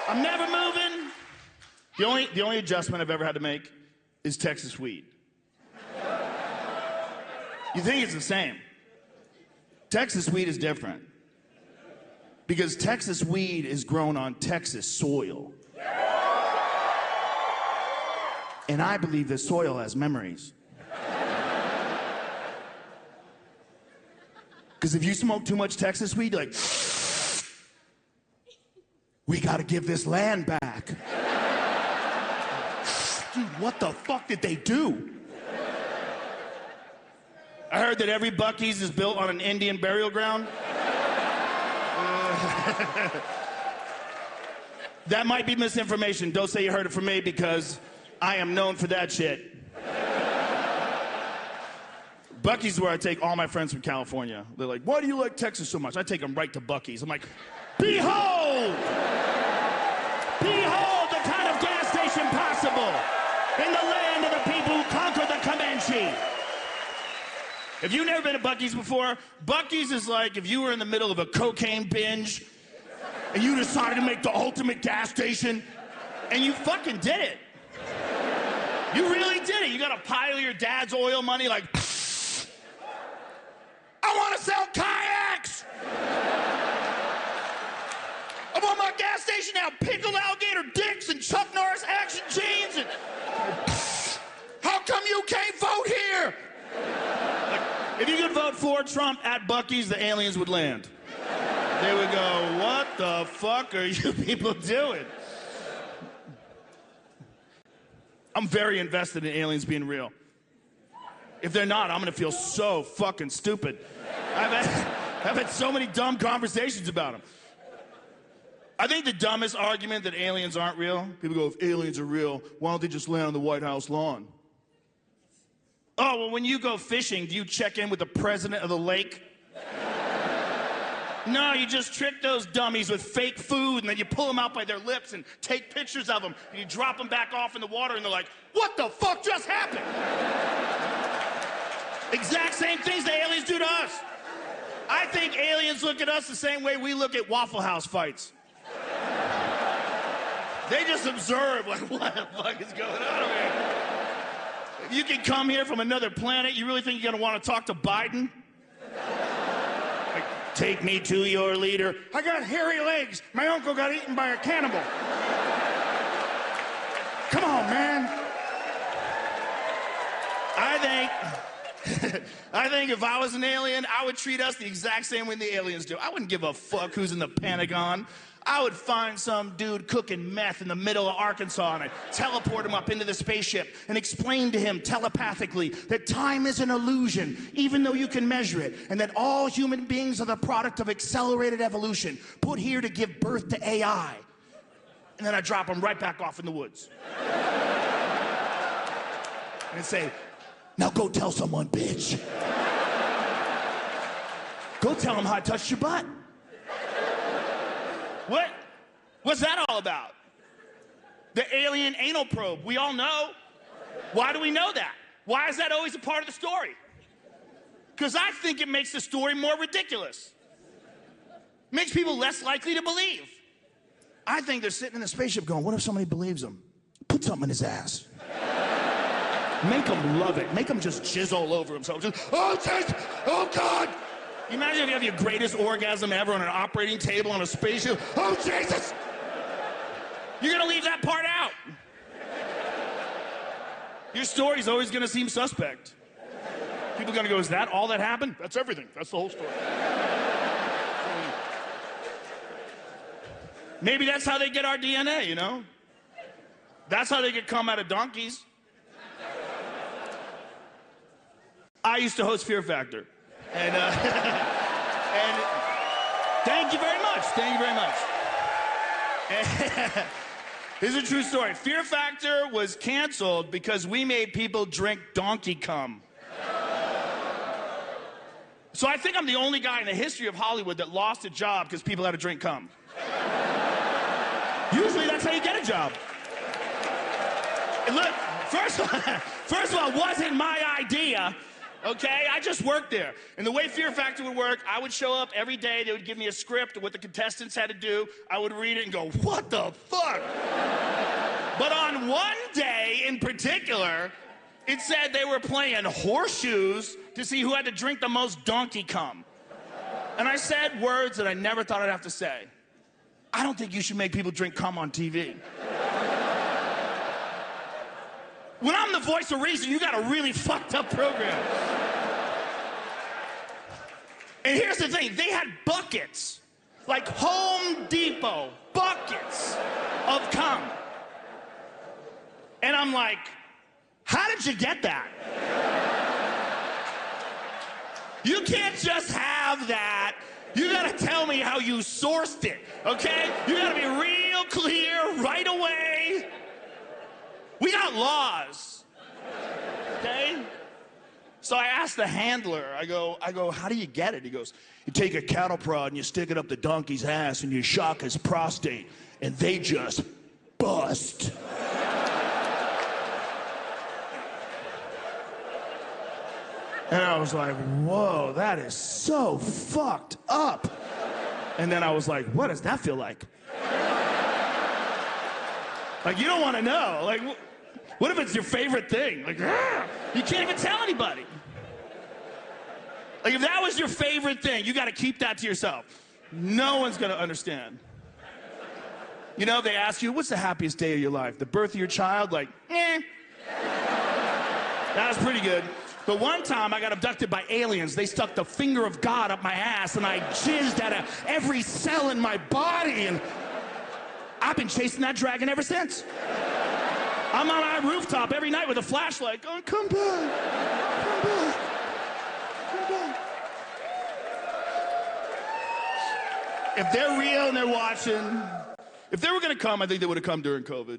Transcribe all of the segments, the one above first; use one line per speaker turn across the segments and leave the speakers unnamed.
I'm never moving. The only adjustment I've ever had to make is Texas weed. You think it's the same. Texas weed is different. Because Texas weed is grown on Texas soil. And I believe the soil has memories. Because if you smoke too much Texas weed, you're like, we gotta give this land back. Dude, what the fuck did they do? I heard that every Buc-ee's is built on an Indian burial ground. That might be misinformation. Don't say you heard it from me because I am known for that shit. Buc-ee's where I take all my friends from California. They're like, why do you like Texas so much? I take them right to Buc-ee's. I'm like, behold! Behold the kind of gas station possible in the land of the people who conquered the Comanche. If you've never been to Buc-ee's before, Buc-ee's is like if you were in the middle of a cocaine binge and you decided to make the ultimate gas station and you fucking did it. You really did it. You got a pile of your dad's oil money like, I want to sell kayaks. I want my gas station to have pickled alligator dicks and Chuck Norris action jeans and how come you can't vote here? Like, if you could vote for Trump at Buc-ee's, the aliens would land. They would go, what the fuck are you people doing? I'm very invested in aliens being real. If they're not, I'm gonna feel so fucking stupid. I've had so many dumb conversations about them. I think the dumbest argument that aliens aren't real, people go, if aliens are real, why don't they just land on the White House lawn? Oh, well, when you go fishing, do you check in with the president of the lake? No, you just trick those dummies with fake food, and then you pull them out by their lips and take pictures of them, and you drop them back off in the water, and they're like, what the fuck just happened? Exact same things the aliens do to us. I think aliens look at us the same way we look at Waffle House fights. They just observe, like, what the fuck is going on over here? If you can come here from another planet, you really think you're gonna want to talk to Biden? Like, take me to your leader. I got hairy legs. My uncle got eaten by a cannibal. Come on, man. I think if I was an alien, I would treat us the exact same way the aliens do. I wouldn't give a fuck who's in the Pentagon. I would find some dude cooking meth in the middle of Arkansas and I'd teleport him up into the spaceship and explain to him telepathically that time is an illusion, even though you can measure it, and that all human beings are the product of accelerated evolution, put here to give birth to AI. And then I'd drop him right back off in the woods. And I'd say, now go tell someone, bitch. Go tell them how I touched your butt. What's that all about? The alien anal probe. We all know. Why do we know that? Why is that always a part of the story? Because I think it makes the story more ridiculous. Makes people less likely to believe. I think they're sitting in the spaceship going, what if somebody believes them? Put something in his ass. Make them love it. Make them just jizz all over themselves. Just, oh, Jesus! Oh, God! You imagine if you have your greatest orgasm ever on an operating table on a spaceship. Oh, Jesus! You're gonna leave that part out. Your story's always gonna seem suspect. People are gonna go, is that all that happened? That's everything. That's the whole story. Maybe that's how they get our DNA, you know? That's how they get cum out of donkeys. I used to host Fear Factor. And thank you very much. Thank you very much. This is a true story. Fear Factor was canceled because we made people drink donkey cum. So I think I'm the only guy in the history of Hollywood that lost a job because people had to drink cum. Usually that's how you get a job. And look, first of all, it wasn't my idea. okay? I just worked there. And the way Fear Factor would work, I would show up every day. They would give me a script of what the contestants had to do. I would read it and go, what the fuck? But on one day in particular, it said they were playing horseshoes to see who had to drink the most donkey cum. And I said words that I never thought I'd have to say. I don't think you should make people drink cum on TV. When I'm the voice of reason, you got a really fucked up program. And here's the thing, they had buckets, like Home Depot buckets of cum. And I'm like, how did you get that? You can't just have that. You gotta tell me how you sourced it, okay? You gotta be real clear right away. We got laws, okay? So I asked the handler, I go, how do you get it? He goes, you take a cattle prod and you stick it up the donkey's ass and you shock his prostate and they just bust. And I was like, whoa, that is so fucked up. And then I was like, what does that feel like? Like, you don't want to know. Like, what if it's your favorite thing? Like, you can't even tell anybody. Like, if that was your favorite thing, you got to keep that to yourself. No one's going to understand. You know, they ask you, what's the happiest day of your life? The birth of your child? Like, That was pretty good. But one time I got abducted by aliens. They stuck the finger of God up my ass and I jizzed out of every cell in my body. And I've been chasing that dragon ever since. I'm on our rooftop every night with a flashlight going, come back, come back, come back. If they're real and they're watching, if they were gonna come, I think they would have come during COVID.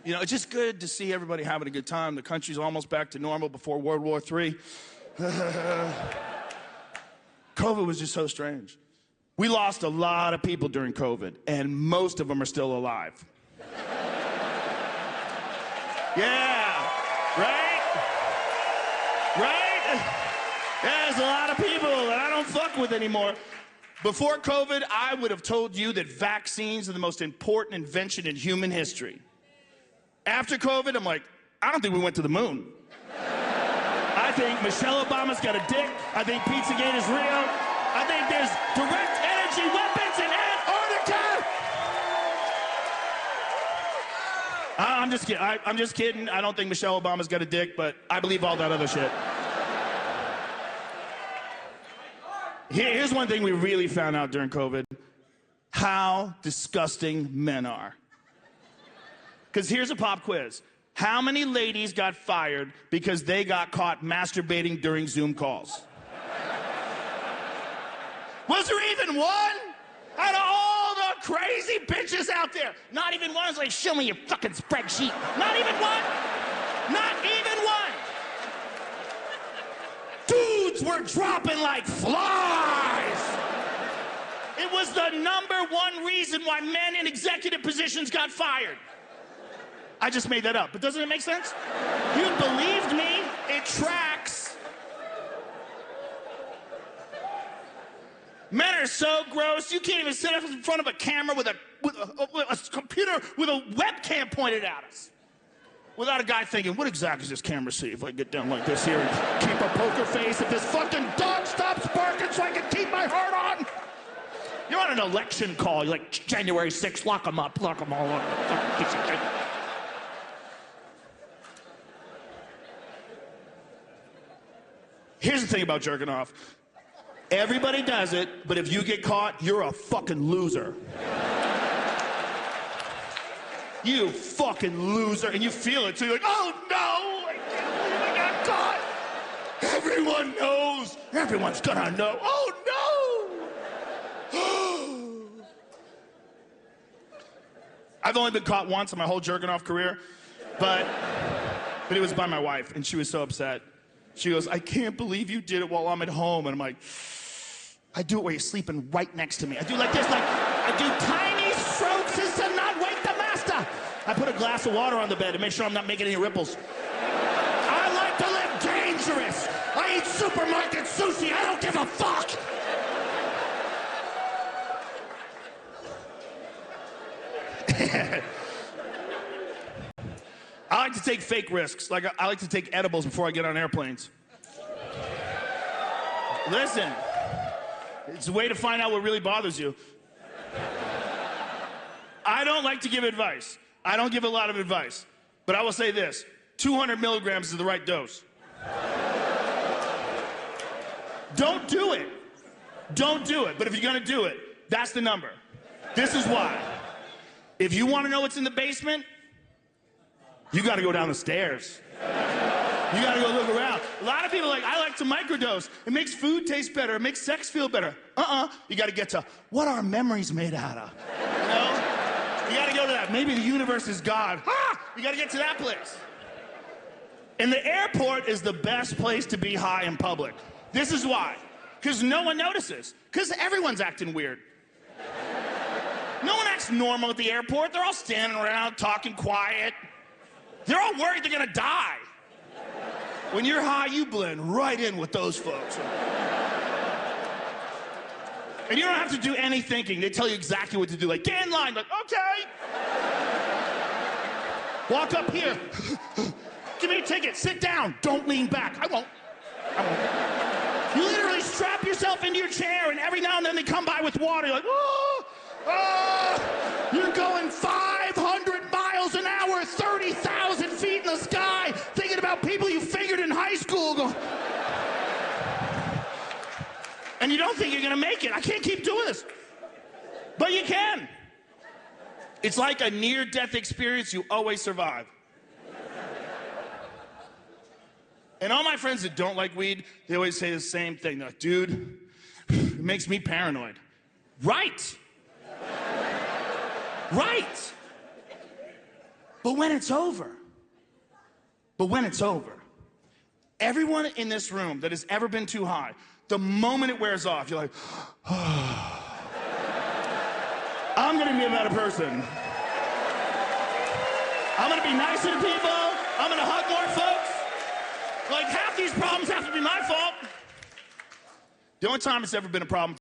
You know, it's just good to see everybody having a good time. The country's almost back to normal before World War III. COVID was just so strange. We lost a lot of people during COVID, and most of them are still alive. Yeah, right? Right? Yeah, there's a lot of people that I don't fuck with anymore. Before COVID, I would have told you that vaccines are the most important invention in human history. After COVID, I'm like, I don't think we went to the moon. I think Michelle Obama's got a dick. I think Pizzagate is real. I think there's direct energy weapons in Antarctica. I'm just kidding. I don't think Michelle Obama's got a dick, but I believe all that other shit. Here's one thing we really found out during COVID. How disgusting men are. Because here's a pop quiz. How many ladies got fired because they got caught masturbating during Zoom calls? Was there even one? Out of all the crazy bitches out there, not even one is like, show me your fucking spreadsheet. Not even one. Not even one. Dudes were dropping like flies. It was the #1 reason why men in executive positions got fired. I just made that up, but doesn't it make sense? You believed me, it tracks. Men are so gross, you can't even sit up in front of a camera with a computer with a webcam pointed at us. Without a guy thinking, what exactly does this camera see if I get down like this here and keep a poker face, if this fucking dog stops barking so I can keep my heart on? You're on an election call, you're like, January 6th, lock them up, lock them all up. Here's the thing about jerking off. Everybody does it, but if you get caught, you're a fucking loser. You fucking loser, and you feel it, so you're like, oh no, I can't believe I got caught. Everyone knows. Everyone's gonna know. Oh no. I've only been caught once in my whole jerking off career, but it was by my wife, and she was so upset. She goes, I can't believe you did it while I'm at home. And I'm like, I do it while you're sleeping right next to me. I do like this, like, I do tiny strokes as to not wake the master. I put a glass of water on the bed to make sure I'm not making any ripples. I like to live dangerous. I supermarket sushi. I don't give a fuck. I like to take fake risks. Like, I like to take edibles before I get on airplanes. Listen, it's a way to find out what really bothers you. I don't like to give advice. I don't give a lot of advice. But I will say this, 200 milligrams is the right dose. Don't do it. Don't do it. But if you're gonna do it, that's the number. This is why. If you wanna know what's in the basement, you gotta go down the stairs. You gotta go look around. A lot of people are like, I like to microdose. It makes food taste better. It makes sex feel better. You gotta get to, what are memories made out of? You know? You gotta go to that. Maybe the universe is God. You gotta get to that place. And the airport is the best place to be high in public. This is why. Because no one notices. Because everyone's acting weird. No one acts normal at the airport. They're all standing around, talking quiet. They're all worried they're gonna die. When you're high, you blend right in with those folks. And you don't have to do any thinking. They tell you exactly what to do. Like, get in line. Like, okay. Walk up here. Give me a ticket. Sit down. Don't lean back. I won't. You literally strap yourself into your chair, and every now and then they come by with water. You're like, you're going 500 miles an hour, 30,000 feet in the sky, thinking about people you fingered in high school. Going, and you don't think you're gonna make it. I can't keep doing this. But you can. It's like a near-death experience. You always survive. And all my friends that don't like weed, they always say the same thing. They're like, dude, it makes me paranoid. Right. Right. But when it's over, everyone in this room that has ever been too high, the moment it wears off, you're like, I'm gonna be a better person. I'm gonna be nicer to people. I'm gonna hug more folks. Like, half these problems have to be my fault. The only time it's ever been a problem